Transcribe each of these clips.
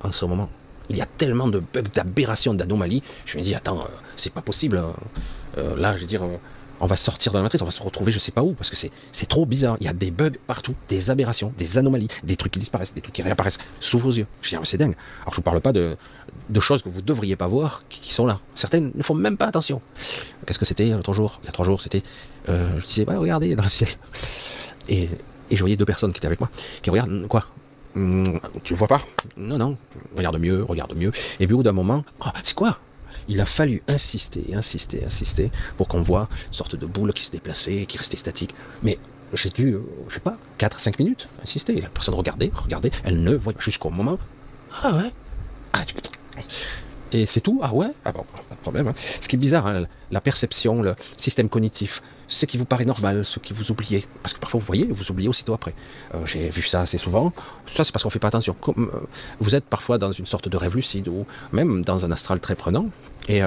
en ce moment. Il y a tellement de bugs, d'aberrations, d'anomalies. Je me dis, attends, c'est pas possible. Là, je veux dire, on va sortir de la matrice, on va se retrouver je sais pas où, parce que c'est trop bizarre. Il y a des bugs partout, des aberrations, des anomalies, des trucs qui disparaissent, des trucs qui réapparaissent sous vos yeux. Je dis, c'est dingue. Alors je vous parle pas de choses que vous devriez pas voir, qui sont là. Certaines ne font même pas attention. Qu'est-ce que c'était l'autre jour? Il y a 3 jours, c'était... je disais, ouais, regardez dans le ciel. Et je voyais 2 personnes qui étaient avec moi, qui regardent, quoi? Tu vois pas? Non, non, regarde mieux, regarde mieux. Et puis au bout d'un moment, oh, c'est quoi? Il a fallu insister, insister, insister pour qu'on voit une sorte de boule qui se déplaçait, qui restait statique. Mais j'ai dû, je sais pas, 4-5 minutes insister. Et la personne regardait, elle ne voyait pas jusqu'au moment. Ah ouais? Ah, et c'est tout? Ah ouais? Ah bon, pas de problème. Hein. Ce qui est bizarre, hein, la perception, le système cognitif, ce qui vous paraît normal, ce qui vous oubliez. Parce que parfois, vous voyez, vous oubliez aussitôt après. J'ai vu ça assez souvent. Ça, c'est parce qu'on ne fait pas attention. Comme, vous êtes parfois dans une sorte de rêve lucide ou même dans un astral très prenant. Et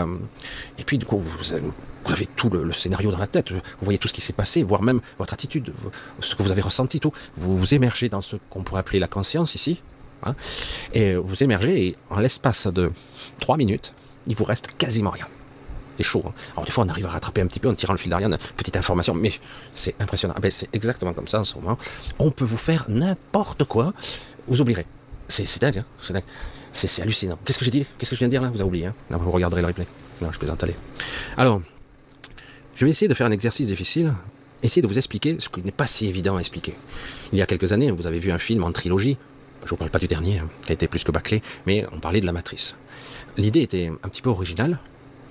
puis, du coup, vous avez tout le scénario dans la tête. Vous voyez tout ce qui s'est passé, voire même votre attitude, ce que vous avez ressenti, tout. Vous vous émergez dans ce qu'on pourrait appeler la conscience ici. Hein, et vous émergez et en l'espace de 3 minutes, il vous reste quasiment rien. C'est chaud. Hein. Alors des fois, on arrive à rattraper un petit peu en tirant le fil d'Ariane, petite information, mais c'est impressionnant. Ben, c'est exactement comme ça en ce moment. On peut vous faire n'importe quoi, vous oublierez. C'est dingue, hein, c'est dingue. C'est hallucinant. Qu'est-ce que j'ai dit? Qu'est-ce que je viens de dire là? Vous avez oublié. Hein, non, vous regarderez le replay. Non, je plaisante, allez. Alors, je vais essayer de faire un exercice difficile, essayer de vous expliquer ce qui n'est pas si évident à expliquer. Il y a quelques années, vous avez vu un film en trilogie. Je ne vous parle pas du dernier, hein, qui a été plus que bâclé, mais on parlait de la matrice. L'idée était un petit peu originale,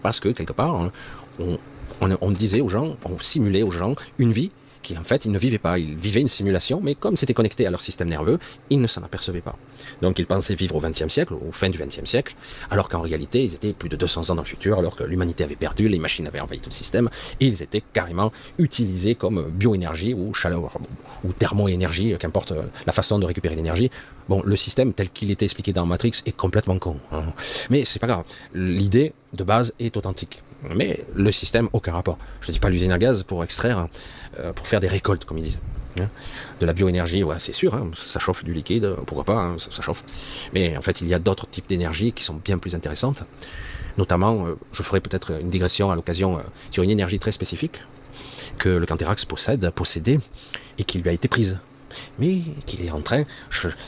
parce que quelque part, on disait aux gens, on simulait aux gens une vie qui en fait ils ne vivaient pas. Ils vivaient une simulation, mais comme c'était connecté à leur système nerveux, ils ne s'en apercevaient pas. Donc ils pensaient vivre au XXe siècle, au fin du XXe siècle, alors qu'en réalité ils étaient plus de 200 ans dans le futur, alors que l'humanité avait perdu, les machines avaient envahi tout le système, et ils étaient carrément utilisés comme bioénergie ou chaleur ou thermoénergie, qu'importe la façon de récupérer l'énergie. Bon, le système tel qu'il était expliqué dans Matrix est complètement con, hein. Mais c'est pas grave. L'idée de base est authentique. Mais le système, aucun rapport. Je ne dis pas l'usine à gaz pour extraire, pour faire des récoltes, comme ils disent. Hein. De la bioénergie, ouais, c'est sûr, hein, ça chauffe du liquide, pourquoi pas, hein, ça chauffe. Mais en fait, il y a d'autres types d'énergie qui sont bien plus intéressantes. Notamment, je ferai peut-être une digression à l'occasion sur une énergie très spécifique que le Canthérax possédait, et qui lui a été prise. Mais qu'il est en train,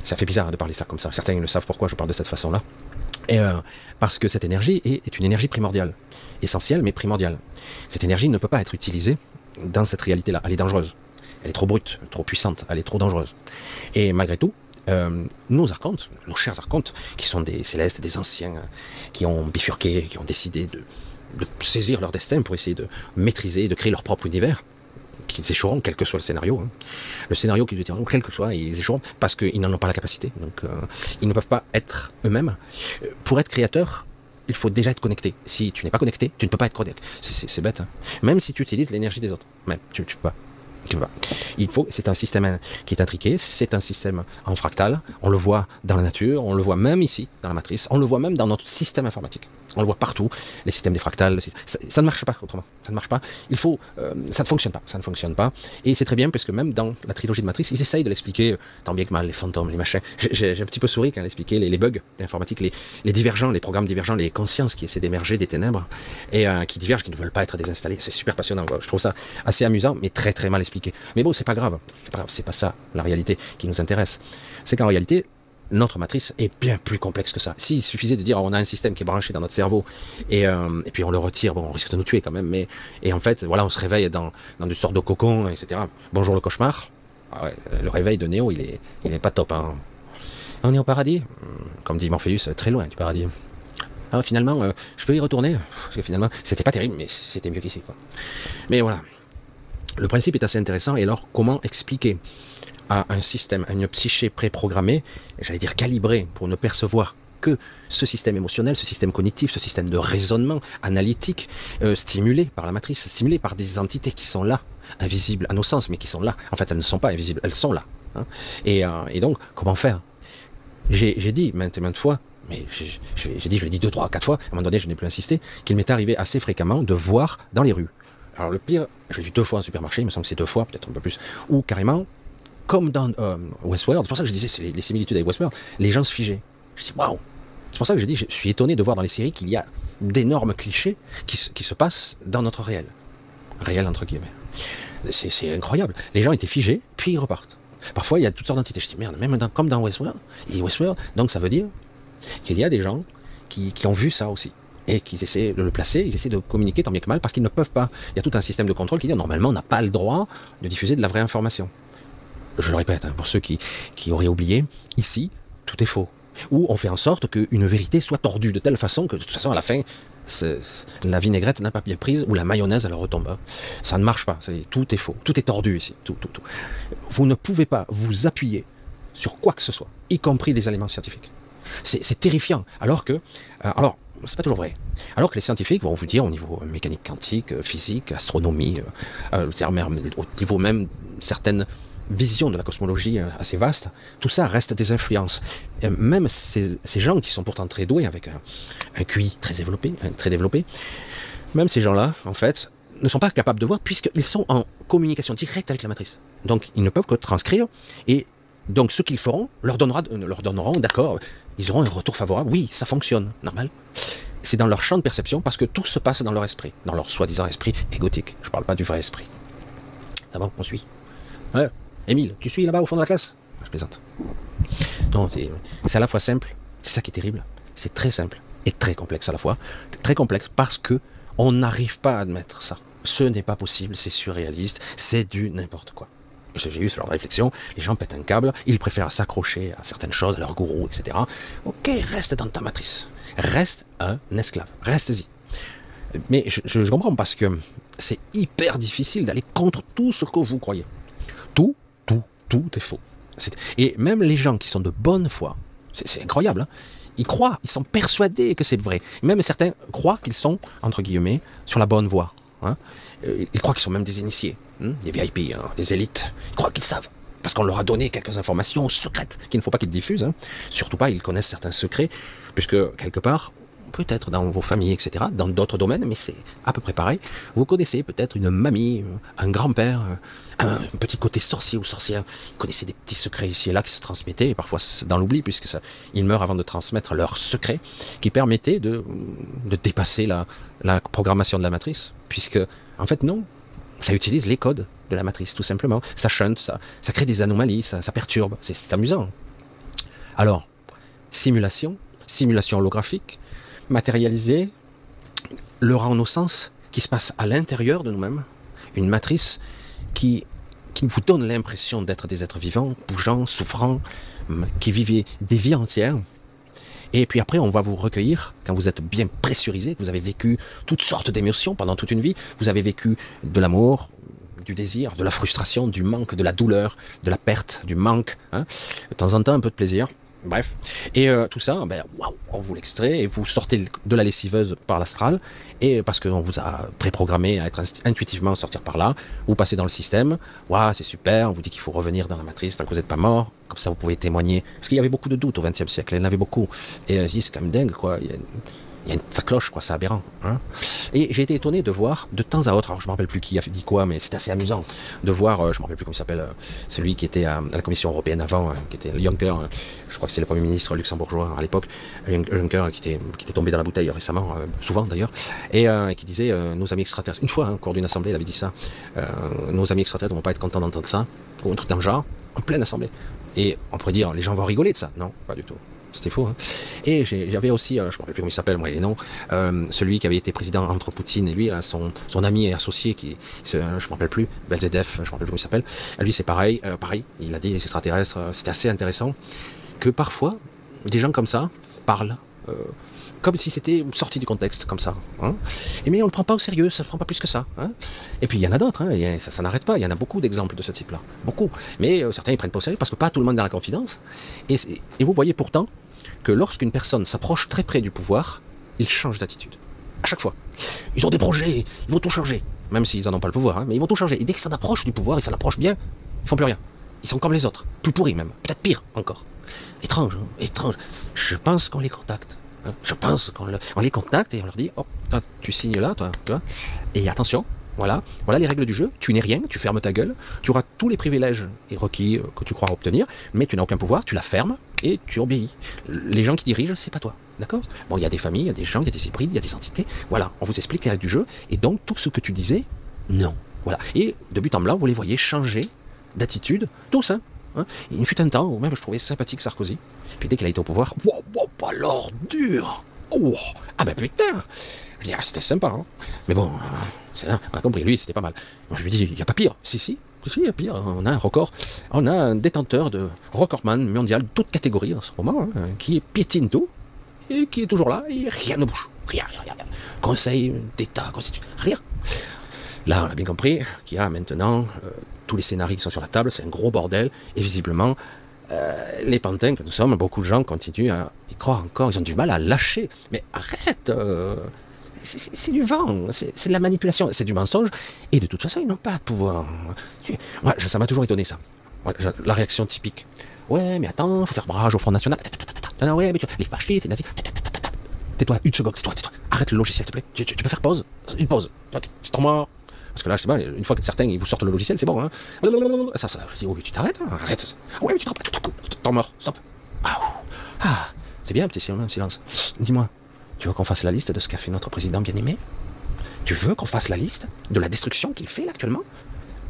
ça fait bizarre de parler ça comme ça, certains le savent pourquoi je parle de cette façon-là. Et parce que cette énergie est une énergie primordiale, essentielle mais primordiale. Cette énergie ne peut pas être utilisée dans cette réalité-là, elle est dangereuse. Elle est trop brute, trop puissante, elle est trop dangereuse. Et malgré tout, nos archontes, nos chers archontes, qui sont des célestes, des anciens, qui ont bifurqué, qui ont décidé de saisir leur destin pour essayer de maîtriser, de créer leur propre univers, qu'ils échoueront, quel que soit le scénario. Hein. Le scénario qu'ils utilisent, quel que soit, ils échoueront parce qu'ils n'en ont pas la capacité. Donc, ils ne peuvent pas être eux-mêmes. Pour être créateur, il faut déjà être connecté. Si tu n'es pas connecté, tu ne peux pas être connecté. C'est bête. Hein. Même si tu utilises l'énergie des autres. Même, tu peux pas. C'est un système qui est intriqué, c'est un système en fractal, on le voit dans la nature, on le voit même ici, dans la matrice, on le voit même dans notre système informatique. On le voit partout, les systèmes des fractals, ça ne marche pas autrement, ça ne marche pas, ça ne fonctionne pas, et c'est très bien parce que même dans la trilogie de Matrice, ils essayent de l'expliquer tant bien que mal, les fantômes, les machins. J'ai un petit peu souri quand ils expliquaient les bugs informatiques, les divergents, les programmes divergents, les consciences qui essaient d'émerger des ténèbres, et qui divergent, qui ne veulent pas être désinstallés, c'est super passionnant, quoi. Je trouve ça assez amusant, mais très très mal expliqué. Mais bon, c'est pas grave, c'est pas ça la réalité qui nous intéresse, c'est qu'en réalité, notre matrice est bien plus complexe que ça. S'il suffisait de dire on a un système qui est branché dans notre cerveau et puis on le retire, bon, on risque de nous tuer quand même, et en fait, voilà, on se réveille dans une sorte de cocon, etc. Bonjour le cauchemar. Ah ouais, le réveil de Néo, il est pas top. Hein. On est au paradis, comme dit Morpheus, très loin du paradis. Ah, finalement, je peux y retourner, parce que finalement, c'était pas terrible, mais c'était mieux qu'ici, quoi. Mais voilà. Le principe est assez intéressant, et alors, comment expliquer à un système, à une psyché préprogrammée, j'allais dire calibrée, pour ne percevoir que ce système émotionnel, ce système cognitif, ce système de raisonnement analytique, stimulé par la matrice, stimulé par des entités qui sont là, invisibles à nos sens, mais qui sont là. En fait, elles ne sont pas invisibles, elles sont là. Hein. Et donc, comment faire? J'ai dit maintes et maintes fois, mais je l'ai dit 2, 3, 4 fois, à un moment donné, je n'ai plus insisté, qu'il m'est arrivé assez fréquemment de voir dans les rues. Alors le pire, je l'ai vu 2 fois en supermarché, il me semble que c'est 2 fois, peut-être un peu plus, ou carrément, comme dans Westworld, c'est pour ça que je disais, c'est les similitudes avec Westworld, les gens se figeaient. Je dis waouh. C'est pour ça que je dis, je suis étonné de voir dans les séries qu'il y a d'énormes clichés qui se passent dans notre réel. Réel entre guillemets. C'est incroyable. Les gens étaient figés, puis ils repartent. Parfois, il y a toutes sortes d'entités. Je dis merde, même comme dans Westworld, donc ça veut dire qu'il y a des gens qui ont vu ça aussi. Et qu'ils essaient de le placer, ils essaient de communiquer tant bien que mal, parce qu'ils ne peuvent pas. Il y a tout un système de contrôle qui dit normalement on n'a pas le droit de diffuser de la vraie information. Je le répète, hein, pour ceux qui auraient oublié, ici, tout est faux. Ou on fait en sorte qu'une vérité soit tordue de telle façon que de toute façon à la fin, la vinaigrette n'a pas bien prise, ou la mayonnaise elle retombe. Ça ne marche pas, tout est faux, tout est tordu ici, tout. Vous ne pouvez pas vous appuyer sur quoi que ce soit, y compris des éléments scientifiques. C'est terrifiant, alors que c'est pas toujours vrai. Alors que les scientifiques vont vous dire au niveau mécanique quantique, physique, astronomie, au niveau même certaines visions de la cosmologie assez vastes, tout ça reste des influences. Et même ces gens qui sont pourtant très doués, avec un QI très développé, même ces gens-là, en fait, ne sont pas capables de voir puisqu'ils sont en communication directe avec la matrice. Donc ils ne peuvent que transcrire, et donc ce qu'ils feront leur donneront, d'accord, ils auront un retour favorable, oui, ça fonctionne, normal. C'est dans leur champ de perception, parce que tout se passe dans leur esprit, dans leur soi-disant esprit égotique. Je ne parle pas du vrai esprit. D'abord, on suit. Ouais. Émile, tu suis là-bas au fond de la classe? Je plaisante. Non, c'est à la fois simple, c'est ça qui est terrible, c'est très simple et très complexe à la fois. Très complexe parce que on n'arrive pas à admettre ça. Ce n'est pas possible, c'est surréaliste, c'est du n'importe quoi. J'ai eu ce genre de réflexion, les gens pètent un câble, ils préfèrent s'accrocher à certaines choses, à leur gourou, etc. Ok, reste dans ta matrice. Reste un esclave. Reste-y. Mais je comprends parce que c'est hyper difficile d'aller contre tout ce que vous croyez. Tout est faux. Et même les gens qui sont de bonne foi, c'est incroyable, hein, ils croient, ils sont persuadés que c'est vrai. Même certains croient qu'ils sont, entre guillemets, sur la bonne voie. Hein. Ils croient qu'ils sont même des initiés, des VIP, hein, des élites. Ils croient qu'ils savent. Parce qu'on leur a donné quelques informations secrètes qu'il ne faut pas qu'ils diffusent. Hein. Surtout pas, ils connaissent certains secrets, puisque quelque part, peut-être dans vos familles, etc., dans d'autres domaines, mais c'est à peu près pareil. Vous connaissez peut-être une mamie, un grand-père, un petit côté sorcier ou sorcière. Ils connaissaient des petits secrets ici et là qui se transmettaient, et parfois dans l'oubli, puisque ils meurent avant de transmettre leurs secrets, qui permettaient de dépasser la programmation de la matrice, puisque, en fait, non, ça utilise les codes de la matrice, tout simplement. Ça shunt, ça crée des anomalies, ça perturbe, c'est amusant. Alors, simulation holographique, matérialiser le rang nos sens qui se passe à l'intérieur de nous-mêmes, une matrice qui vous donne l'impression d'être des êtres vivants, bougeants, souffrants, qui vivent des vies entières. Et puis après, on va vous recueillir quand vous êtes bien pressurisé, que vous avez vécu toutes sortes d'émotions pendant toute une vie, vous avez vécu de l'amour, du désir, de la frustration, du manque, de la douleur, de la perte, du manque, hein, de temps en temps un peu de plaisir. Bref, et tout ça, on vous l'extrait et vous sortez de la lessiveuse par l'astral, et parce qu'on vous a préprogrammé à être intuitivement sortir par là, vous passez dans le système, c'est super, on vous dit qu'il faut revenir dans la matrice tant que vous n'êtes pas mort, comme ça vous pouvez témoigner, parce qu'il y avait beaucoup de doutes au XXe siècle, il y en avait beaucoup, et je dis c'est quand même dingue quoi, ça cloche quoi, c'est aberrant. Hein. Et j'ai été étonné de voir de temps à autre, alors je ne me rappelle plus qui a dit quoi, mais c'est assez amusant de voir, je ne me rappelle plus comment il s'appelle, celui qui était à la Commission européenne avant, qui était Juncker, je crois que c'est le Premier ministre luxembourgeois à l'époque, Juncker qui était tombé dans la bouteille récemment, souvent d'ailleurs, et qui disait nos amis extraterrestres, une fois, au cours d'une assemblée, il avait dit ça, nos amis extraterrestres ne vont pas être contents d'entendre ça, ou un truc dans le genre, en pleine assemblée. Et on pourrait dire, les gens vont rigoler de ça. Non, pas du tout. C'était faux. Hein. Et j'avais aussi, je ne me rappelle plus comment il s'appelle, moi, les noms, celui qui avait été président entre Poutine et lui, là, son ami et associé, je ne me rappelle plus, Belzedev, je ne me rappelle plus comment il s'appelle. Lui, c'est pareil, il a dit, les extraterrestres, c'était assez intéressant, que parfois, des gens comme ça parlent, comme si c'était sorti du contexte, comme ça. Hein. Mais on ne le prend pas au sérieux, ça ne prend pas plus que ça. Hein. Et puis il y en a d'autres, hein, ça n'arrête pas, il y en a beaucoup d'exemples de ce type-là. Beaucoup. Mais certains ils ne prennent pas au sérieux parce que pas tout le monde est dans la confidence. Et vous voyez pourtant que lorsqu'une personne s'approche très près du pouvoir, il change d'attitude. À chaque fois. Ils ont des projets, ils vont tout changer. Même s'ils n'en ont pas le pouvoir, hein, mais ils vont tout changer. Et dès qu'ils s'en approchent du pouvoir, ils s'en approchent bien, ils ne font plus rien. Ils sont comme les autres, plus pourris même, peut-être pire encore. Étrange, hein, étrange. Je pense qu'on les contacte. Je pense qu'on les contacte et on leur dit, oh, toi, tu signes là, toi, tu vois. Et attention, Voilà, voilà les règles du jeu. Tu n'es rien, tu fermes ta gueule, tu auras tous les privilèges et requis que tu crois obtenir, mais tu n'as aucun pouvoir, tu la fermes et tu obéis. Les gens qui dirigent, c'est pas toi, d'accord? Bon, il y a des familles, il y a des gens, il y a des hybrides, il y a des entités. Voilà, on vous explique les règles du jeu, et donc tout ce que tu disais, non. Voilà, et de but en blanc, vous les voyez changer d'attitude, tous, hein. Il fut un temps où même je trouvais sympathique Sarkozy, puis dès qu'il a été au pouvoir, wow, wow, pas l'ordure! Oh, ah ben putain! Je dis, ah, c'était sympa, hein. Mais bon, on a compris, lui, c'était pas mal. Moi, je lui dis, il n'y a pas pire. Si, il y a pire. On a un record. On a un détenteur de recordman mondial, toute catégorie en ce moment, hein, qui piétine tout, et qui est toujours là, et rien ne bouge. Rien. Conseil d'État, constitution, rien. Là, on a bien compris qu'il y a maintenant tous les scénarios qui sont sur la table, c'est un gros bordel, et visiblement, les pantins que nous sommes, beaucoup de gens continuent à y croire encore, ils ont du mal à lâcher. Mais arrête, c'est du vent, c'est de la manipulation, c'est du mensonge, et de toute façon, ils n'ont pas de pouvoir. Moi, ça m'a toujours étonné, ça. La réaction typique. Ouais, mais attends, faut faire barrage au Front National. Non, ouais, mais les fascistes, les nazis. Tais-toi, une seconde, tais-toi. Arrête le logiciel, s'il te plaît. Tu peux faire pause. Une pause. Tu t'en mords. Parce que là, je sais pas, une fois que certains ils vous sortent le logiciel, c'est bon. Hein. Ça, je dis, oui, tu t'arrêtes, hein, arrête. Ouais, mais tu t'en mords, stop. Ah, c'est bien, petit silence. Dis-moi, tu veux qu'on fasse la liste de ce qu'a fait notre président bien-aimé? Tu veux qu'on fasse la liste de la destruction qu'il fait là actuellement?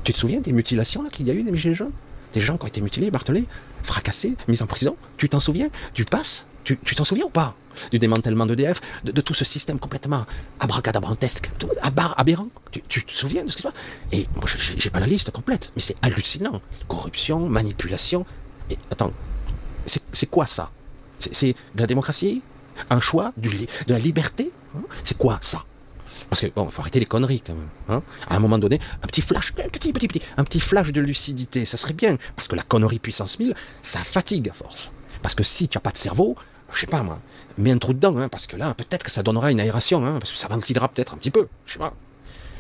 Tu te souviens des mutilations là qu'il y a eu des gilets jaunes? Des gens qui ont été mutilés, martelés, fracassés, mis en prison? Tu t'en souviens? Du pass? Tu t'en souviens ou pas? Du démantèlement d'EDF, de tout ce système complètement abracadabrantesque, aberrant. Tu te souviens de ce qui se passe? Et moi, j'ai pas la liste complète, mais c'est hallucinant. Corruption, manipulation. Et attends, c'est quoi ça? C'est de la démocratie? Un choix? De la liberté? C'est quoi ça? Parce que, bon, il faut arrêter les conneries quand même. Hein. À un moment donné, un petit flash de lucidité, ça serait bien. Parce que la connerie puissance 1000, ça fatigue à force. Parce que si tu n'as pas de cerveau, je sais pas moi, mets un trou dedans, hein, parce que là, peut-être que ça donnera une aération, hein, parce que ça ventilera peut-être un petit peu, je sais pas.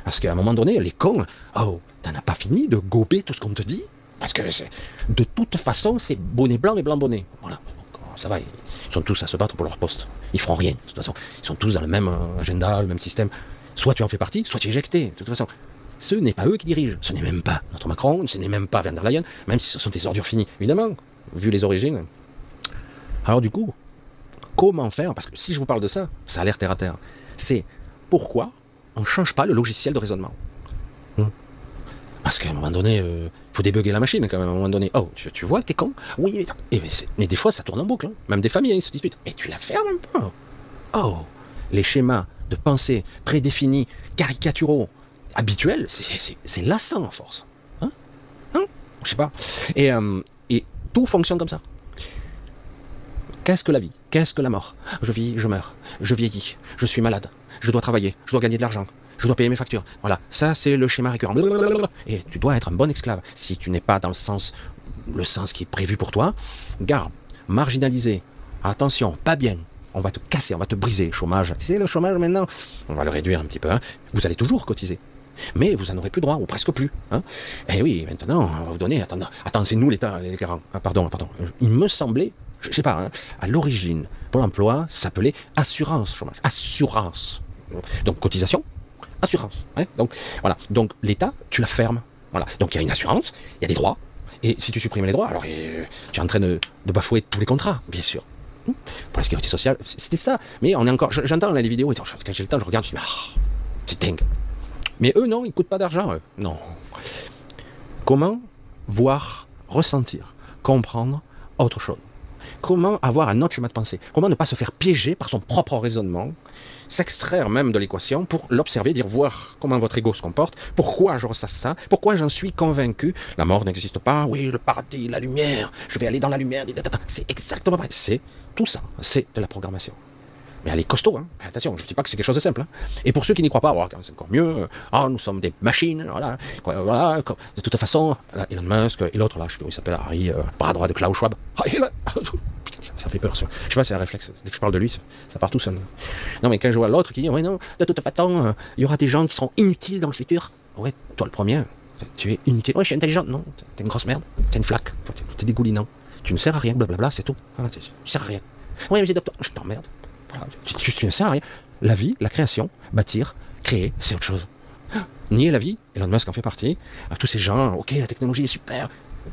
Parce qu'à un moment donné, les cons, oh, t'en as pas fini de gober tout ce qu'on te dit? Parce que de toute façon, c'est bonnet blanc et blanc bonnet. Voilà, donc, ça va, ils sont tous à se battre pour leur poste. Ils feront rien, de toute façon. Ils sont tous dans le même agenda, le même système. Soit tu en fais partie, soit tu es éjecté, de toute façon. Ce n'est pas eux qui dirigent, ce n'est même pas notre Macron, ce n'est même pas Van der Leyen, même si ce sont des ordures finies, évidemment, vu les origines. Alors du coup, comment faire? Parce que si je vous parle de ça, ça a l'air terre à terre. C'est pourquoi on ne change pas le logiciel de raisonnement. Parce qu'à un moment donné, il faut débugger la machine quand même. À un moment donné, oh, tu vois que t'es con? Oui, mais des fois ça tourne en boucle. Hein. Même des familles se disputent. Mais tu la fermes un peu. Oh, les schémas de pensée prédéfinis, caricaturaux, habituels, c'est lassant à force. Hein? Je sais pas. Et tout fonctionne comme ça. Qu'est-ce que la vie? Qu'est-ce que la mort? Je vis, je meurs, je vieillis, je suis malade, je dois travailler, je dois gagner de l'argent, je dois payer mes factures. Voilà, ça c'est le schéma récurrent. Et tu dois être un bon esclave. Si tu n'es pas dans le sens qui est prévu pour toi, garde, marginalisé, attention, pas bien. On va te casser, on va te briser. Chômage, tu sais le chômage maintenant, on va le réduire un petit peu. Hein. Vous allez toujours cotiser. Mais vous n'en aurez plus droit, ou presque plus. Hein. Et oui, maintenant, on va vous donner... Attends, c'est nous l'État, les garants. Ah, pardon. Il me semblait, je sais pas, hein, à l'origine, pour l'emploi, ça s'appelait assurance chômage. Assurance. Donc, cotisation, assurance. Hein. Donc, voilà. Donc, l'État, tu la fermes. Voilà. Donc, il y a une assurance, il y a des droits. Et si tu supprimes les droits, alors tu es en train de bafouer tous les contrats, bien sûr. Pour la sécurité sociale, c'était ça. Mais on est encore... J'entends là les vidéos, et quand j'ai le temps, je regarde, je me dis, c'est dingue. Mais eux, non, ils ne coûtent pas d'argent, eux. Non. Comment voir, ressentir, comprendre autre chose? Comment avoir un autre schéma de pensée? Comment ne pas se faire piéger par son propre raisonnement, s'extraire même de l'équation pour l'observer, dire, voir comment votre ego se comporte, pourquoi je ressasse ça, pourquoi j'en suis convaincu, la mort n'existe pas, oui, le paradis, la lumière, je vais aller dans la lumière, c'est exactement pareil. C'est tout ça, c'est de la programmation. Mais elle est costaud, hein. Attention, je ne dis pas que c'est quelque chose de simple. Hein. Et pour ceux qui n'y croient pas, c'est encore mieux. Nous sommes des machines, voilà. De toute façon, Elon Musk et l'autre là, je sais pas comment il s'appelle, Harry, bras droit de Klaus Schwab. Ça fait peur. Je sais pas, c'est un réflexe. Dès que je parle de lui, ça part tout seul. Non, mais quand je vois l'autre qui dit, ouais, non, de toute façon, il y aura des gens qui seront inutiles dans le futur. Ouais, toi le premier, tu es inutile. Ouais, je suis intelligent. Non, t'es une grosse merde. T'es une flaque. T'es dégoulinant. Tu ne sers à rien, blablabla, c'est tout. Voilà, tu ne sers à rien. Ouais, mais j'ai docteur. Je t'emmerde. Voilà, tu ne sers à rien. La vie, la création, bâtir, créer, c'est autre chose. Nier la vie, Elon Musk en fait partie, à tous ces gens, ok, la technologie est super.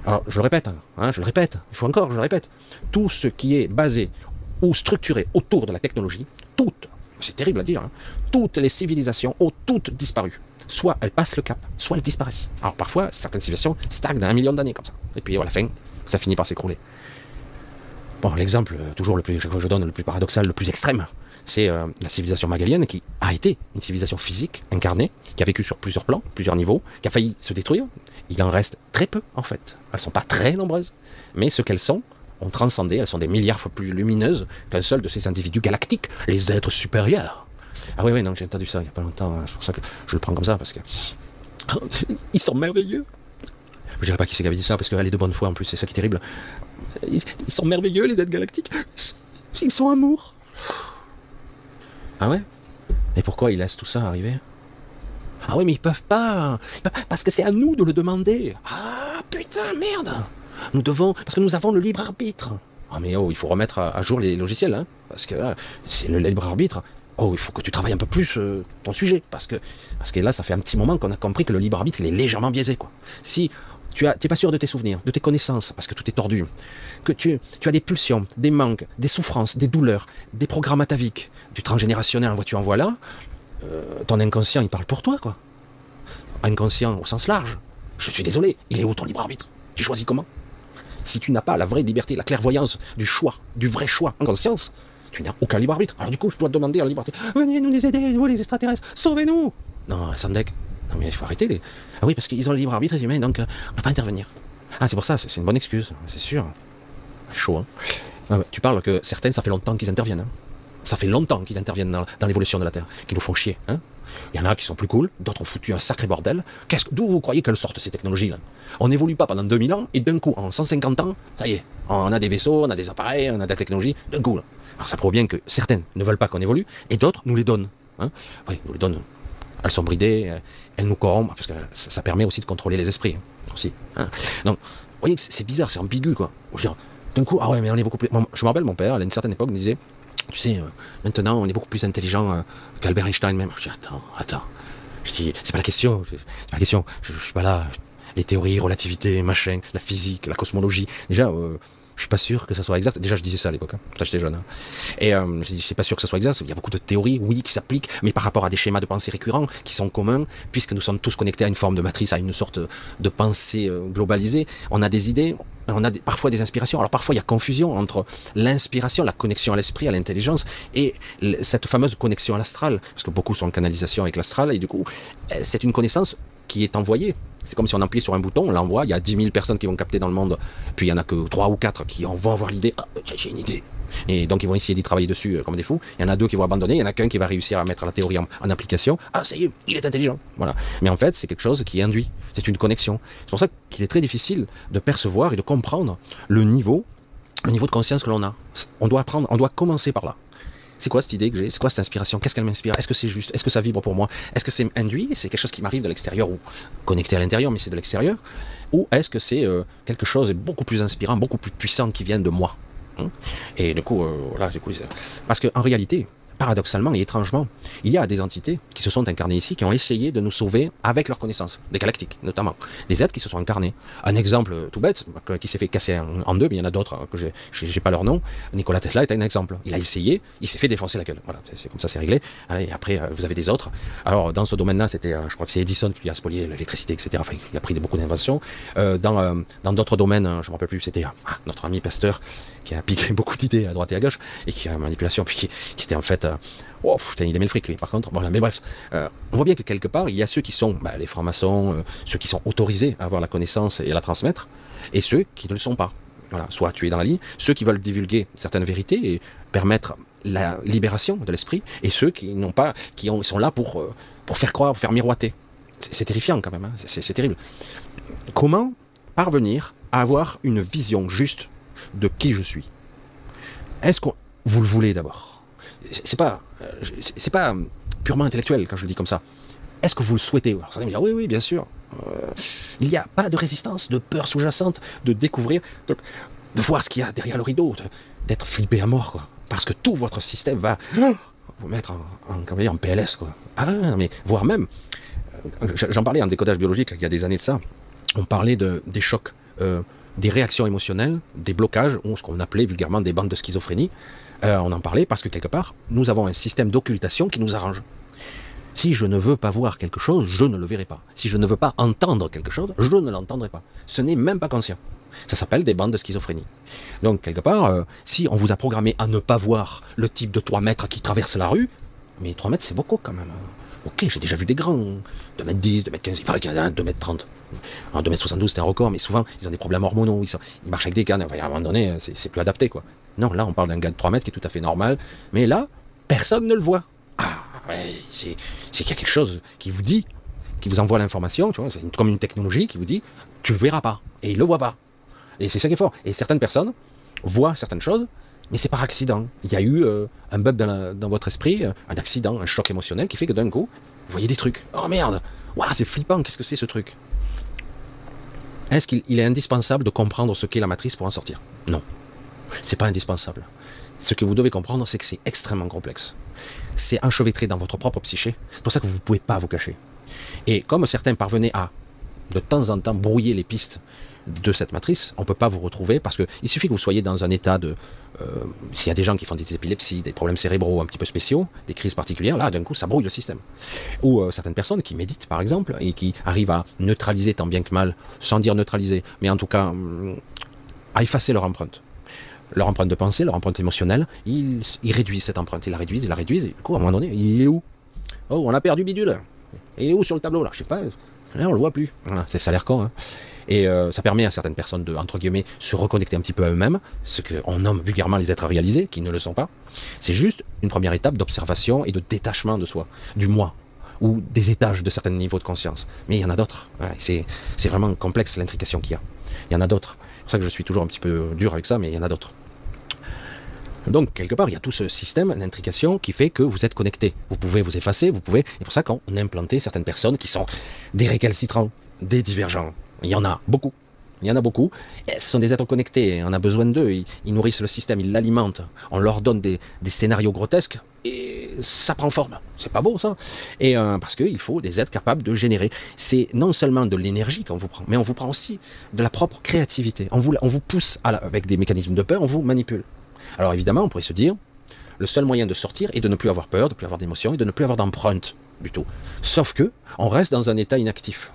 Alors, je le répète, je le répète, il faut encore, je le répète, tout ce qui est basé ou structuré autour de la technologie, toutes, c'est terrible à dire, toutes les civilisations ont toutes disparu. Soit elles passent le cap, soit elles disparaissent. Alors parfois, certaines civilisations stagnent dans 1 million d'années comme ça. Et puis à la fin, ça finit par s'écrouler. Bon, l'exemple, toujours que je donne, le plus paradoxal, le plus extrême, c'est la civilisation magalienne qui a été une civilisation physique, incarnée, qui a vécu sur plusieurs plans, plusieurs niveaux, qui a failli se détruire. Il en reste très peu, en fait. Elles ne sont pas très nombreuses, mais ce qu'elles sont, ont transcendé, elles sont des milliards fois plus lumineuses qu'un seul de ces individus galactiques, les êtres supérieurs. Ah oui, non, j'ai entendu ça il n'y a pas longtemps, c'est pour ça que je le prends comme ça, parce que ils sont merveilleux. Je ne dirais pas qui c'est qui avait dit ça, parce qu'elle est de bonne foi en plus, c'est ça qui est terrible. Ils sont merveilleux, les êtres galactiques. Ils sont amour. Ah ouais? Et pourquoi ils laissent tout ça arriver? Ah oui, mais ils peuvent pas. Parce que c'est à nous de le demander. Ah putain, merde. Nous devons, parce que nous avons le libre arbitre. Ah mais oh, il faut remettre à jour les logiciels, hein, parce que là, c'est le libre arbitre. Oh, il faut que tu travailles un peu plus ton sujet, parce que là, ça fait un petit moment qu'on a compris que le libre arbitre, il est légèrement biaisé, quoi. Si tu n'es pas sûr de tes souvenirs, de tes connaissances, parce que tout est tordu, que tu as des pulsions, des manques, des souffrances, des douleurs, des programmes ataviques, du transgénérationnel, en vois-tu en voilà, ton inconscient, il parle pour toi, quoi. Inconscient au sens large. Je suis désolé, il est où ton libre arbitre? Tu choisis comment? Si tu n'as pas la vraie liberté, la clairvoyance du choix, du vrai choix en conscience, tu n'as aucun libre arbitre. Alors du coup, je dois te demander à la liberté, venez nous aider, nous les extraterrestres, sauvez-nous. Non, Sandek, non mais il faut arrêter. Ah oui, parce qu'ils ont le libre arbitre, les humains, donc on ne peut pas intervenir. Ah, c'est pour ça, c'est une bonne excuse, c'est sûr. C'est chaud, hein. Ah, tu parles que certains, ça fait longtemps qu'ils interviennent, hein. Ça fait longtemps qu'ils interviennent dans l'évolution de la Terre, qu'ils nous font chier, hein. Il y en a qui sont plus cool, d'autres ont foutu un sacré bordel. D'où vous croyez qu'elles sortent ces technologies-là? On n'évolue pas pendant 2000 ans, et d'un coup, en 150 ans, ça y est, on a des vaisseaux, on a des appareils, on a de la technologie, d'un coup, là. Alors ça prouve bien que certaines ne veulent pas qu'on évolue, et d'autres nous les donnent, hein. Oui, nous les donnent. Elles sont bridées, elles nous corrompent, parce que ça permet aussi de contrôler les esprits, aussi, hein. Donc, vous voyez que c'est bizarre, c'est ambigu, quoi. D'un coup, ah ouais, mais on est beaucoup plus... Je me rappelle, mon père, à une certaine époque, me disait, tu sais, maintenant, on est beaucoup plus intelligent qu'Albert Einstein même. Je dis, attends. Je dis, c'est pas la question. Je suis pas là. Les théories, relativité, machin, la physique, la cosmologie. Déjà, je suis pas sûr que ça soit exact. Déjà, je disais ça à l'époque. Quand j'étais jeune. Et je dis, je suis pas sûr que ça soit exact. Il y a beaucoup de théories, oui, qui s'appliquent, mais par rapport à des schémas de pensée récurrents qui sont communs, puisque nous sommes tous connectés à une forme de matrice, à une sorte de pensée globalisée. On a des idées. On a parfois des inspirations. Alors parfois il y a confusion entre l'inspiration, la connexion à l'esprit, à l'intelligence, et cette fameuse connexion à l'astral, parce que beaucoup sont en canalisation avec l'astral, et du coup c'est une connaissance qui est envoyée. C'est comme si on appuyait sur un bouton, on l'envoie, il y a 10 000 personnes qui vont capter dans le monde, puis il y en a que 3 ou 4 qui vont avoir l'idée, ah, j'ai une idée. Et donc ils vont essayer d'y travailler dessus comme des fous. Il y en a 2 qui vont abandonner, il y en a qu'un qui va réussir à mettre la théorie en application. Ah, ça y est, il est intelligent. Voilà. Mais en fait, c'est quelque chose qui est induit. C'est une connexion. C'est pour ça qu'il est très difficile de percevoir et de comprendre le niveau de conscience que l'on a. On doit apprendre, on doit commencer par là. C'est quoi cette idée que j'ai? C'est quoi cette inspiration? Qu'est-ce qu'elle m'inspire? Est-ce que c'est juste? Est-ce que ça vibre pour moi? Est-ce que c'est induit? C'est quelque chose qui m'arrive de l'extérieur ou connecté à l'intérieur, mais c'est de l'extérieur? Ou est-ce que c'est quelque chose de beaucoup plus inspirant, beaucoup plus puissant qui vient de moi? Et du coup, voilà, parce qu'en réalité, paradoxalement et étrangement, il y a des entités qui se sont incarnées ici, qui ont essayé de nous sauver avec leurs connaissances, des galactiques notamment, des êtres qui se sont incarnés. Un exemple tout bête, qui s'est fait casser en deux, mais il y en a d'autres que j'ai pas leur nom. Nikola Tesla est un exemple. Il a essayé, il s'est fait défoncer la gueule. Voilà, c'est comme ça, c'est réglé. Et après, vous avez des autres. Alors, dans ce domaine-là, c'était, je crois que c'est Edison qui a spolié l'électricité, etc. Enfin, il a pris beaucoup d'inventions. Dans d'autres domaines, je ne me rappelle plus, c'était notre ami Pasteur, qui a piqué beaucoup d'idées à droite et à gauche, et qui a manipulation, puis qui était en fait... oh putain, il aimait le fric lui, par contre. Voilà, mais bref, on voit bien que quelque part, il y a ceux qui sont les francs-maçons, ceux qui sont autorisés à avoir la connaissance et à la transmettre, et ceux qui ne le sont pas. Voilà, soit tu es dans la ligne, ceux qui veulent divulguer certaines vérités et permettre la libération de l'esprit, et ceux qui n'ont pas, sont là pour faire croire, pour faire miroiter. C'est terrifiant quand même, hein, c'est terrible. Comment parvenir à avoir une vision juste de qui je suis? Est-ce que vous le voulez d'abord? C'est pas purement intellectuel quand je le dis comme ça. Est-ce que vous le souhaitez? Alors ça va me dire oui, bien sûr. Il n'y a pas de résistance, de peur sous-jacente, de découvrir, de voir ce qu'il y a derrière le rideau, d'être flippé à mort, quoi. Parce que tout votre système va vous mettre en PLS, quoi. Ah, mais voire même J'en parlais en décodage biologique il y a des années de ça. On parlait des chocs, des réactions émotionnelles, des blocages, ou ce qu'on appelait vulgairement des bandes de schizophrénie. On en parlait parce que quelque part, nous avons un système d'occultation qui nous arrange. Si je ne veux pas voir quelque chose, je ne le verrai pas. Si je ne veux pas entendre quelque chose, je ne l'entendrai pas. Ce n'est même pas conscient. Ça s'appelle des bandes de schizophrénie. Donc, quelque part, si on vous a programmé à ne pas voir le type de 3 mètres qui traverse la rue, mais 3 mètres, c'est beaucoup quand même. Ok, j'ai déjà vu des grands, 2m10, 2m15, il paraît qu'il y en a un 2m30. Alors 2m72, c'est un record, mais souvent, ils ont des problèmes hormonaux, ils marchent avec des cannes, enfin, à un moment donné, c'est plus adapté, quoi. Non, là, on parle d'un gars de 3 mètres qui est tout à fait normal, mais là, personne ne le voit. Ah, ouais, c'est qu'il y a quelque chose qui vous dit, qui vous envoie l'information, tu vois, c'est comme une technologie qui vous dit, tu le verras pas, et il le voit pas. Et c'est ça qui est fort. Et certaines personnes voient certaines choses, mais c'est par accident. Il y a eu un bug dans votre esprit, un accident, un choc émotionnel qui fait que d'un coup, vous voyez des trucs. Oh merde, wow, c'est flippant, qu'est-ce que c'est ce truc? Est-ce qu'il est indispensable de comprendre ce qu'est la matrice pour en sortir? Non, c'est pas indispensable. Ce que vous devez comprendre, c'est que c'est extrêmement complexe. C'est enchevêtré dans votre propre psyché. C'est pour ça que vous ne pouvez pas vous cacher. Et comme certains parvenaient à, de temps en temps, brouiller les pistes de cette matrice, on ne peut pas vous retrouver parce qu'il suffit que vous soyez dans un état de... s'il y a des gens qui font des épilepsies, des problèmes cérébraux un petit peu spéciaux, des crises particulières, là d'un coup ça brouille le système. Ou certaines personnes qui méditent par exemple et qui arrivent à neutraliser tant bien que mal, sans dire neutraliser, mais en tout cas à effacer leur empreinte. Leur empreinte de pensée, leur empreinte émotionnelle, ils réduisent cette empreinte, ils la réduisent, et du coup à un moment donné, il est où? Oh, on a perdu bidule. Il est où sur le tableau là? Je sais pas, là on le voit plus. Voilà, ça a l'air con, hein. Et ça permet à certaines personnes de, entre guillemets, se reconnecter un petit peu à eux-mêmes, ce qu'on nomme vulgairement les êtres réalisés, qui ne le sont pas. C'est juste une première étape d'observation et de détachement de soi, du moi, ou des étages de certains niveaux de conscience. Mais il y en a d'autres. Ouais, c'est vraiment complexe l'intrication qu'il y a. Il y en a d'autres. C'est pour ça que je suis toujours un petit peu dur avec ça, mais il y en a d'autres. Donc, quelque part, il y a tout ce système d'intrication qui fait que vous êtes connecté. Vous pouvez vous effacer, vous pouvez... C'est pour ça qu'on a implanté certaines personnes qui sont des récalcitrants, des divergents. Il y en a beaucoup. Il y en a beaucoup. Et ce sont des êtres connectés. On a besoin d'eux. Ils nourrissent le système, ils l'alimentent. On leur donne des scénarios grotesques et ça prend forme. C'est pas beau, ça. Et parce qu'il faut des êtres capables de générer. C'est non seulement de l'énergie qu'on vous prend, mais on vous prend aussi de la propre créativité. On vous pousse avec des mécanismes de peur, on vous manipule. Alors évidemment, on pourrait se dire, le seul moyen de sortir est de ne plus avoir peur, de ne plus avoir d'émotion et de ne plus avoir d'empreinte du tout. Sauf que on reste dans un état inactif.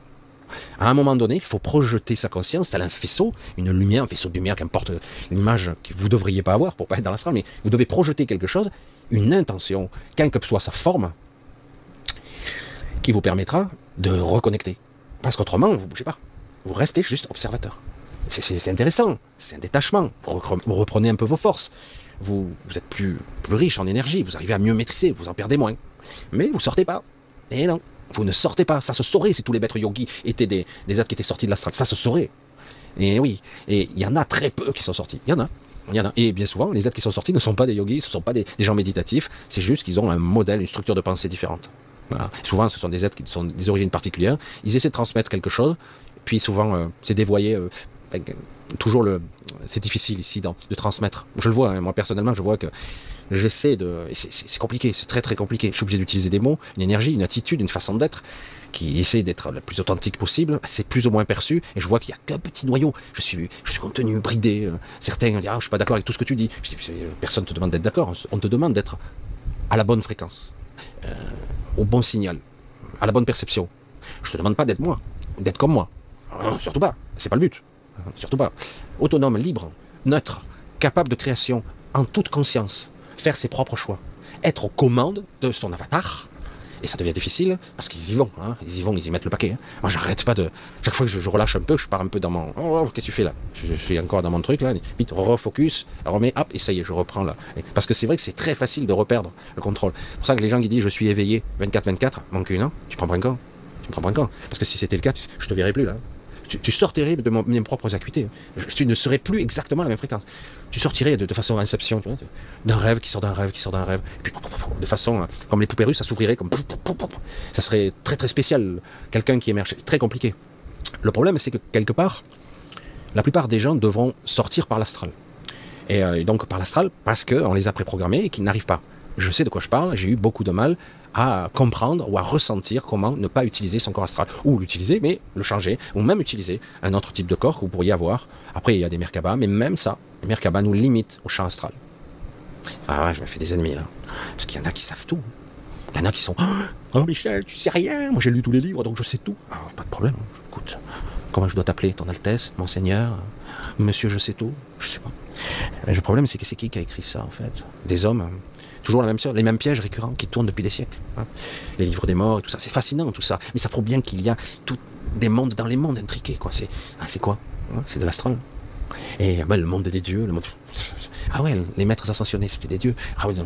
À un moment donné, il faut projeter sa conscience tel un faisceau, une lumière, un faisceau de lumière, qu'importe l'image que vous ne devriez pas avoir pour pas être dans l'astral, mais vous devez projeter quelque chose, une intention, quelle que soit sa forme, qui vous permettra de reconnecter. Parce qu'autrement, vous ne bougez pas. Vous restez juste observateur. C'est intéressant, c'est un détachement. Vous reprenez un peu vos forces. Vous êtes plus riche en énergie, vous arrivez à mieux maîtriser, vous en perdez moins. Mais vous ne sortez pas. Et non, vous ne sortez pas. Ça se saurait si tous les maîtres yogis étaient des êtres qui étaient sortis de l'astral. Ça se saurait. Et oui, et il y en a très peu qui sont sortis. Il y en a. Et bien souvent, les êtres qui sont sortis ne sont pas des yogis, ce ne sont pas des gens méditatifs. C'est juste qu'ils ont un modèle, une structure de pensée différente. Voilà. Souvent, ce sont des êtres qui sont des origines particulières. Ils essaient de transmettre quelque chose, puis souvent, c'est dévoyé... toujours c'est difficile ici de transmettre. Je le vois, hein, moi personnellement, je vois que j'essaie de... C'est compliqué, c'est très très compliqué. Je suis obligé d'utiliser des mots, une énergie, une attitude, une façon d'être qui essaie d'être le plus authentique possible. C'est plus ou moins perçu et je vois qu'il n'y a qu'un petit noyau. Je suis contenu, bridé. Certains disent, je suis pas d'accord avec tout ce que tu dis. Je dis, personne ne te demande d'être d'accord. On te demande d'être à la bonne fréquence, au bon signal, à la bonne perception. Je te demande pas d'être moi, d'être comme moi. Surtout pas, c'est pas le but. Surtout pas. Autonome, libre, neutre, capable de création, en toute conscience, faire ses propres choix, être aux commandes de son avatar, et ça devient difficile, parce qu'ils y vont, hein. Ils y mettent le paquet. Hein. Moi j'arrête pas de... Chaque fois que je relâche un peu, je pars un peu dans mon... Oh, qu'est-ce que tu fais là? Je suis encore dans mon truc là, vite, refocus, remets, hop, et ça y est, je reprends là. Parce que c'est vrai que c'est très facile de reperdre le contrôle. C'est pour ça que les gens qui disent je suis éveillé 24-24, mon cul, non? Tu prends pas un camp. Tu me prends pas un camp. Parce que si c'était le cas, je te verrais plus là. Tu sortirais de mes propres acuités. Tu ne serais plus exactement à la même fréquence. Tu sortirais de façon inception, d'un rêve qui sort d'un rêve qui sort d'un rêve. Et puis, de façon, comme les poupées russes, ça s'ouvrirait comme... Ça serait très très spécial. Quelqu'un qui émerge. Très compliqué. Le problème, c'est que quelque part, la plupart des gens devront sortir par l'astral. Et donc par l'astral, parce qu'on les a préprogrammés et qu'ils n'arrivent pas. je sais de quoi je parle, j'ai eu beaucoup de mal à comprendre ou à ressentir comment ne pas utiliser son corps astral, ou l'utiliser mais le changer, ou même utiliser un autre type de corps que vous pourriez avoir. Après il y a des Merkabah, mais même ça, les Merkabah nous limitent au champ astral. Ah ouais, je me fais des ennemis là, parce qu'il y en a qui savent tout. Il y en a qui sont « Oh Michel, tu sais rien, moi j'ai lu tous les livres donc je sais tout. » Ah, pas de problème, écoute, comment je dois t'appeler, ton Altesse, Monseigneur, Monsieur je sais tout, je sais pas. Mais le problème c'est que c'est qui a écrit ça en fait? Des hommes, toujours la même chose, les mêmes pièges récurrents qui tournent depuis des siècles. Hein. Les livres des morts et tout ça, c'est fascinant tout ça, mais ça prouve bien qu'il y a tout des mondes dans les mondes intriqués, quoi. C'est quoi hein? C'est de l'astral. Et ben, le monde des dieux, le monde... Ah ouais, les maîtres ascensionnés, c'était des dieux. Ah oui, non.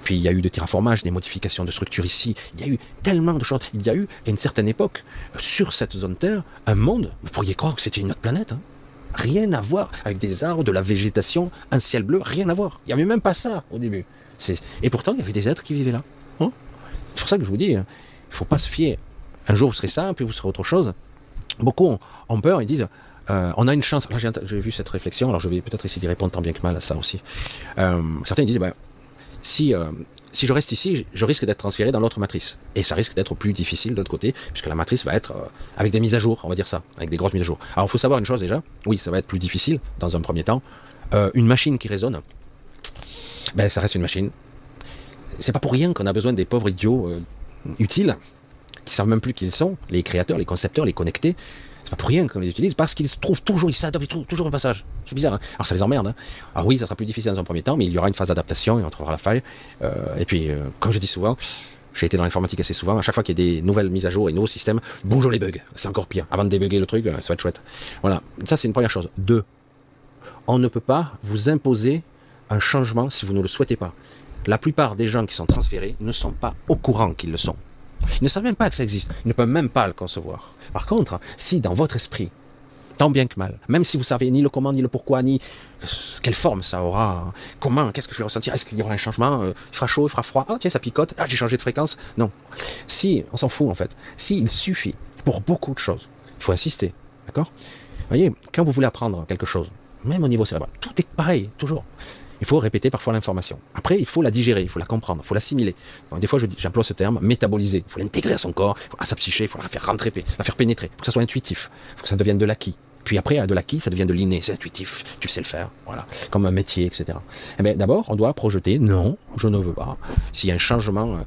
Puis il y a eu des terraformages, des modifications de structures ici. Il y a eu tellement de choses. Il y a eu, à une certaine époque, sur cette zone Terre, un monde, vous pourriez croire que c'était une autre planète. Hein. Rien à voir avec des arbres, de la végétation, un ciel bleu, rien à voir. Il n'y avait même pas ça au début. Et pourtant, il y avait des êtres qui vivaient là. Hein. C'est pour ça que je vous dis, il ne faut pas se fier. Un jour, vous serez ça, puis vous serez autre chose. Beaucoup ont peur, ils disent... on a une chance, là j'ai vu cette réflexion, alors je vais peut-être essayer d'y répondre tant bien que mal à ça aussi. Certains disent, si je reste ici, je risque d'être transféré dans l'autre matrice. Et ça risque d'être plus difficile de l'autre côté, puisque la matrice va être avec des mises à jour, on va dire ça, avec des grosses mises à jour. Alors il faut savoir une chose déjà, oui, ça va être plus difficile dans un premier temps. Une machine qui résonne, ça reste une machine. C'est pas pour rien qu'on a besoin des pauvres idiots utiles, qui savent même plus qui ils sont, les créateurs, les concepteurs, les connectés. C'est pas pour rien qu'on les utilise, parce qu'ils trouvent toujours, ils s'adaptent, ils trouvent toujours un passage. C'est bizarre, hein. Alors ça les emmerde. Hein. Alors oui, ça sera plus difficile dans un premier temps, mais il y aura une phase d'adaptation et on trouvera la faille. Et puis, comme je dis souvent, j'ai été dans l'informatique assez souvent, à chaque fois qu'il y a des nouvelles mises à jour et nouveaux systèmes, bonjour les bugs, c'est encore pire. Avant de débugger le truc, ça va être chouette. Voilà, ça c'est une première chose. 2, on ne peut pas vous imposer un changement si vous ne le souhaitez pas. La plupart des gens qui sont transférés ne sont pas au courant qu'ils le sont. Ils ne savent même pas que ça existe. Ils ne peuvent même pas le concevoir. Par contre, si dans votre esprit, tant bien que mal, même si vous savez ni le comment, ni le pourquoi, ni quelle forme ça aura, comment, qu'est-ce que je vais ressentir, est-ce qu'il y aura un changement, il fera chaud, il fera froid, ah tiens ça picote, ah j'ai changé de fréquence, non. Si, on s'en fout en fait, si il suffit pour beaucoup de choses, il faut insister, d'accord? Vous voyez, quand vous voulez apprendre quelque chose, même au niveau cérébral, tout est pareil, toujours. Il faut répéter parfois l'information. Après, il faut la digérer, il faut la comprendre, il faut l'assimiler. Donc, des fois, j'emploie ce terme, métaboliser. Il faut l'intégrer à son corps, à sa psyché, il faut la faire rentrer, la faire pénétrer. Il faut que ça soit intuitif, il faut que ça devienne de l'acquis. Puis après, de l'acquis, ça devient de l'inné, c'est intuitif, tu sais le faire, voilà, comme un métier, etc. Eh bien, d'abord, on doit projeter, non, je ne veux pas. S'il y a un changement,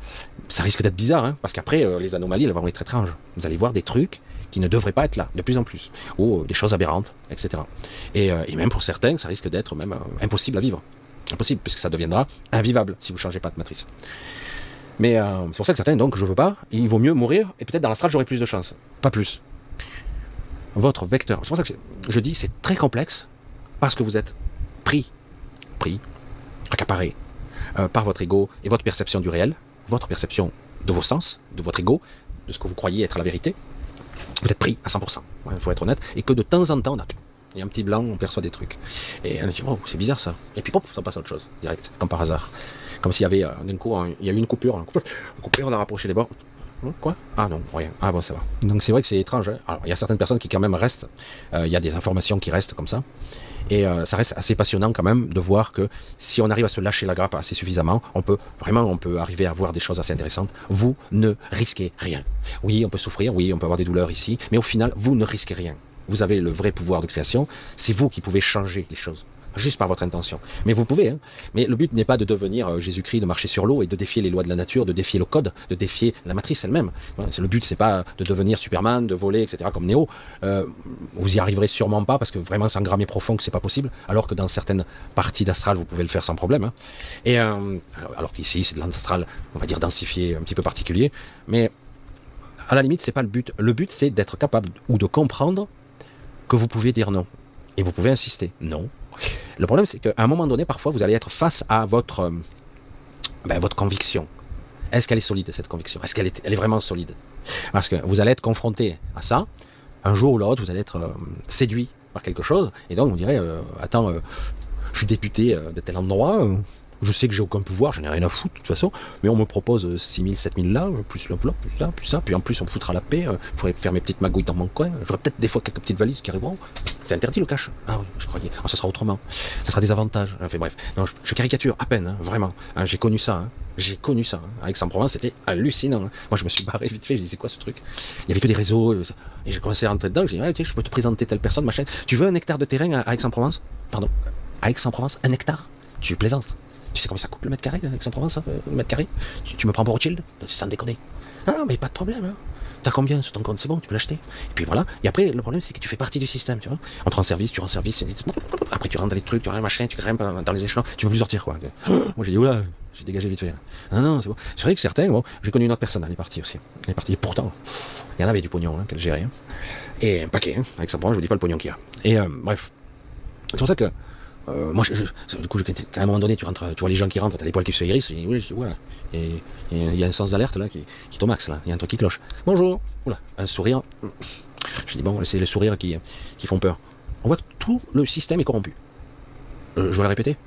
ça risque d'être bizarre, hein, parce qu'après, les anomalies, elles vont être étranges. Vous allez voir des trucs qui ne devraient pas être là, de plus en plus, ou des choses aberrantes, etc. Et même pour certains, ça risque d'être même impossible à vivre. Impossible, puisque ça deviendra invivable si vous ne changez pas de matrice. Mais c'est pour ça que certains, donc, je veux pas, il vaut mieux mourir, et peut-être dans l'astral, j'aurai plus de chance. Pas plus. Votre vecteur, c'est pour ça que je dis, c'est très complexe, parce que vous êtes pris, accaparé, par votre ego et votre perception du réel, votre perception de vos sens, de votre ego, de ce que vous croyez être la vérité. Vous êtes pris à 100%, il faut être honnête, et que de temps en temps, il y a un petit blanc, on perçoit des trucs. Et on dit, oh, c'est bizarre ça. Et puis, pop, ça passe à autre chose, direct, comme par hasard. Comme s'il y avait, d'un coup, il y a eu une coupure, on a rapproché les bords. Quoi? Ah non, rien. Ah bon, ça va. Donc c'est vrai que c'est étrange. Hein. Alors, il y a certaines personnes qui quand même restent, il y a des informations qui restent comme ça. Et ça reste assez passionnant quand même de voir que si on arrive à se lâcher la grappe assez suffisamment, on peut arriver à voir des choses assez intéressantes. Vous ne risquez rien. Oui, on peut souffrir, oui, on peut avoir des douleurs ici, mais au final, vous ne risquez rien. Vous avez le vrai pouvoir de création, c'est vous qui pouvez changer les choses, juste par votre intention. Mais vous pouvez, hein. Mais le but n'est pas de devenir Jésus-Christ, de marcher sur l'eau et de défier les lois de la nature, de défier le code, de défier la matrice elle-même. Le but, c'est pas de devenir Superman, de voler, etc., comme Néo. Vous y arriverez sûrement pas, parce que vraiment, c'est engrammé profond que c'est pas possible, alors que dans certaines parties d'astral, vous pouvez le faire sans problème. Hein. Et alors qu'ici, c'est de l'astral, on va dire, densifié, un petit peu particulier. Mais à la limite, c'est pas le but. Le but, c'est d'être capable ou de comprendre que vous pouvez dire non. Et vous pouvez insister. Non. Le problème, c'est qu'à un moment donné, parfois, vous allez être face à votre conviction. Est-ce qu'elle est solide, cette conviction? Est-ce qu'elle est vraiment solide? Parce que vous allez être confronté à ça. Un jour ou l'autre, vous allez être séduit par quelque chose. Et donc, vous direz, attends, je suis député de tel endroit. Je sais que j'ai aucun pouvoir, j'en ai rien à foutre de toute façon, mais on me propose 6000, 7000 là, plus le plan, plus ça, plus ça, puis en plus on me foutra la paix, je pourrais faire mes petites magouilles dans mon coin, j'aurai peut-être des fois quelques petites valises qui arriveront. C'est interdit le cash. Ah oui, je croyais. Ah, ça sera autrement. Ça sera des avantages. Enfin bref, non, je caricature à peine, hein, vraiment. Hein, j'ai connu ça. Hein. J'ai connu ça. Hein. À Aix-en-Provence, c'était hallucinant. Hein. Moi, je me suis barré vite fait. Je dis, c'est quoi ce truc? Il y avait que des réseaux. Et j'ai commencé à rentrer dedans. J'ai dit, ah, tiens, je peux te présenter telle personne, machin. Tu veux un hectare de terrain à Aix-en-Provence? Pardon. À Aix-en-Provence, un hectare? Tu plaisantes? Tu sais combien ça coûte le mètre carré à Aix-en-Provence, le mètre carré? Tu me prends pour Rothschild? Sans déconner. Ah, mais pas de problème. Hein. T'as combien sur ton compte? C'est bon, tu peux l'acheter. Et puis voilà. Et après, le problème, c'est que tu fais partie du système, tu vois. On te rend service, tu rends service. Après, tu rentres dans les trucs, tu rentres dans les machins, tu grimpes dans les échelons. Tu peux plus sortir, quoi. Moi, j'ai dit, oula, j'ai dégagé vite fait. Non, non, c'est bon. C'est vrai que certains, bon, j'ai connu une autre personne, elle est partie aussi. Elle est partie. Et pourtant, il y en avait du pognon, hein, qu'elle gérait. Hein. Et un paquet, hein. Avec ça, je vous dis pas le pognon qu'il y a. Et bref. C'est pour ça que. Moi, du coup, quand à un moment donné, tu rentres, tu vois les gens qui rentrent, t'as les poils qui se hérissent, je dis, voilà. Et il y a un sens d'alerte là qui est au max là, il y a un truc qui cloche. Bonjour, oula, un sourire. Je dis bon, c'est les sourires qui font peur. On voit que tout le système est corrompu. Je vais le répéter,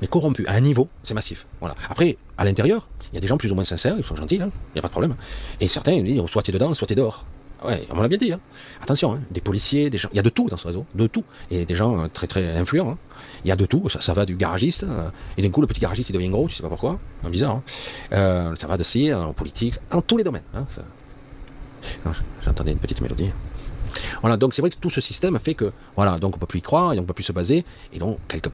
mais corrompu à un niveau, c'est massif. Voilà. Après, à l'intérieur, il y a des gens plus ou moins sincères, ils sont gentils, hein, il n'y a pas de problème. Et certains, ils disent, soit tu es dedans, soit tu es dehors. Ouais, on l'a bien dit. Hein. Attention, hein, des policiers, des gens, il y a de tout dans ce réseau, de tout. Et des gens très très influents. Hein. Il y a de tout, ça va du garagiste, et d'un coup le petit garagiste il devient gros, tu sais pas pourquoi, bizarre. Hein. Ça va de cire, en politique, dans tous les domaines. Hein, j'entendais une petite mélodie. Voilà, donc c'est vrai que tout ce système fait que, voilà, donc on peut plus y croire, et on peut plus se baser, et donc quelque